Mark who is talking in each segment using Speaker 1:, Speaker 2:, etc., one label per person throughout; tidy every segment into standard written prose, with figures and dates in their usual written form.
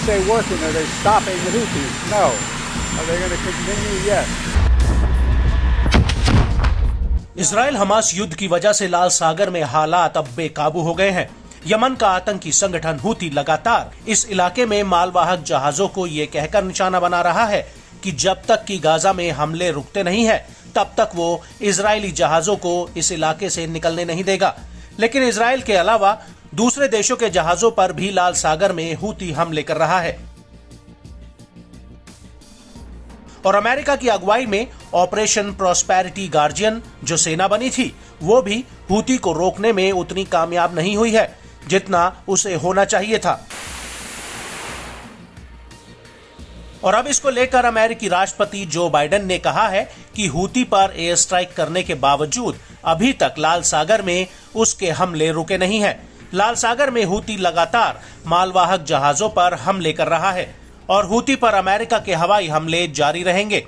Speaker 1: stay working? Are they stopping the Houthis? No. Are they going to continue? Yes.
Speaker 2: Israel Hamas युद्ध की वजह से लाल सागर में हालात अब बेकाबू हो गए हैं। यमन का आतंकी संगठन हूती लगातार इस इलाके में मालवाहक जहाजों को ये कहकर निशाना बना रहा है कि जब तक कि गाजा में हमले रुकते नहीं है तब तक वो इजरायली जहाजों को इस इलाके से निकलने नहीं देगा। लेकिन इजराइल के अलावा दूसरे देशों के जहाजों पर भी लाल सागर में हूती हमले कर रहा है और अमेरिका की अगुवाई में ऑपरेशन प्रॉस्पेरिटी गार्जियन जो सेना बनी थी वो भी हूती को रोकने में उतनी कामयाब नहीं हुई है जितना उसे होना चाहिए था। और अब इसको लेकर अमेरिकी राष्ट्रपति जो बाइडेन ने कहा है कि हूती पर एयर स्ट्राइक करने के बावजूद अभी तक लाल सागर में उसके हमले रुके नहीं हैं। लाल सागर में हूती लगातार मालवाहक जहाजों पर हमले कर रहा है और हूती पर अमेरिका के हवाई हमले जारी रहेंगे।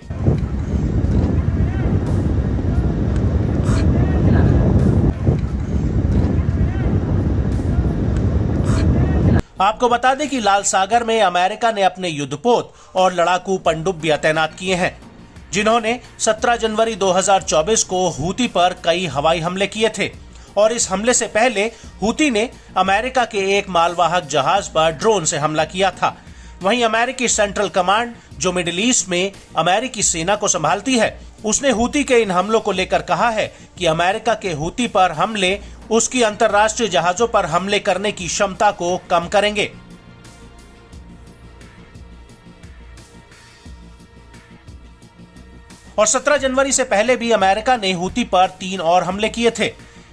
Speaker 2: आपको बता दें कि लाल सागर में अमेरिका ने अपने युद्धपोत और लड़ाकू पनडुब्बियां तैनात किए हैं जिन्होंने 17 जनवरी 2024 को हूती पर कई हवाई हमले किए थे और इस हमले से पहले हूती ने अमेरिका के एक मालवाहक जहाज पर ड्रोन से हमला किया था। वहीं अमेरिकी सेंट्रल कमांड जो मिडिल ईस्ट में अमेरिकी सेना को संभालती है उसने हूती के इन हमलों को लेकर कहा है कि अमेरिका के हूती पर हमले उसकी अंतर्राष्ट्रीय जहाजों पर हमले करने की क्षमता को कम करेंगे। और 17 जनवरी से पहले भी अमेरिका ने हूती पर 3 और हमले किए थे।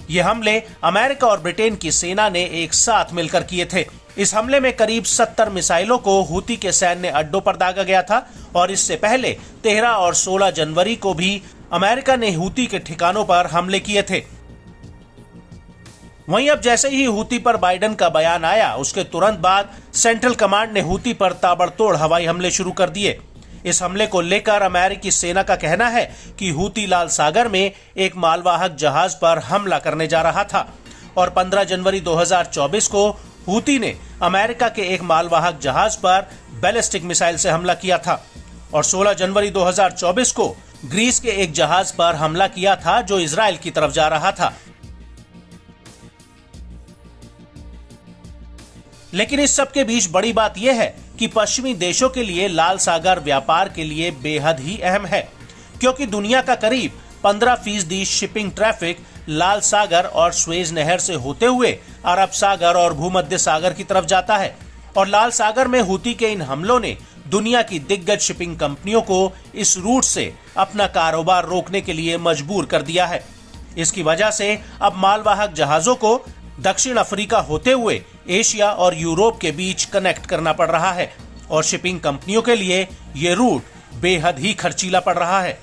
Speaker 2: ये हमले अमेरिका और ब्रिटेन की सेना ने एक साथ मिलकर किए थे। इस हमले में करीब 70 मिसाइलों को हूती के सैन्य अड्डों पर दागा गया था और इससे पहले 13 और 16 जनवरी को भी अमेरिका ने हूती के ठिकानों पर हमले किए थे। वहीं अब जैसे ही हूती पर बाइडेन का बयान आया उसके तुरंत बाद सेंट्रल कमांड ने हूती पर ताबड़तोड़ हवाई हमले शुरू कर दिए। इस हमले को लेकर अमेरिकी सेना का कहना है कि हूती लाल सागर में एक मालवाहक जहाज पर हमला करने जा रहा था और 15 जनवरी 2024 को हूती ने अमेरिका के एक मालवाहक जहाज पर बैलिस्टिक मिसाइल से हमला किया था और 16 जनवरी 2024 को ग्रीस के एक जहाज पर हमला किया था जो इजराइल की तरफ जा रहा था। लेकिन इस सब के बीच बड़ी बात यह है कि पश्चिमी देशों के लिए लाल सागर व्यापार के लिए बेहद ही अहम है क्योंकि दुनिया का करीब 15% शिपिंग ट्रैफिक लाल सागर और स्वेज नहर से होते हुए अरब सागर और भूमध्य सागर की तरफ जाता है और लाल सागर में हूती के इन हमलों ने दुनिया की दिग्गज शिपिंग कंपनियों को इस रूट से अपना कारोबार रोकने के लिए मजबूर कर दिया है। इसकी वजह से अब मालवाहक जहाजों को दक्षिण अफ्रीका होते हुए एशिया और यूरोप के बीच कनेक्ट करना पड़ रहा है और शिपिंग कंपनियों के लिए ये रूट बेहद ही खर्चीला पड़ रहा है।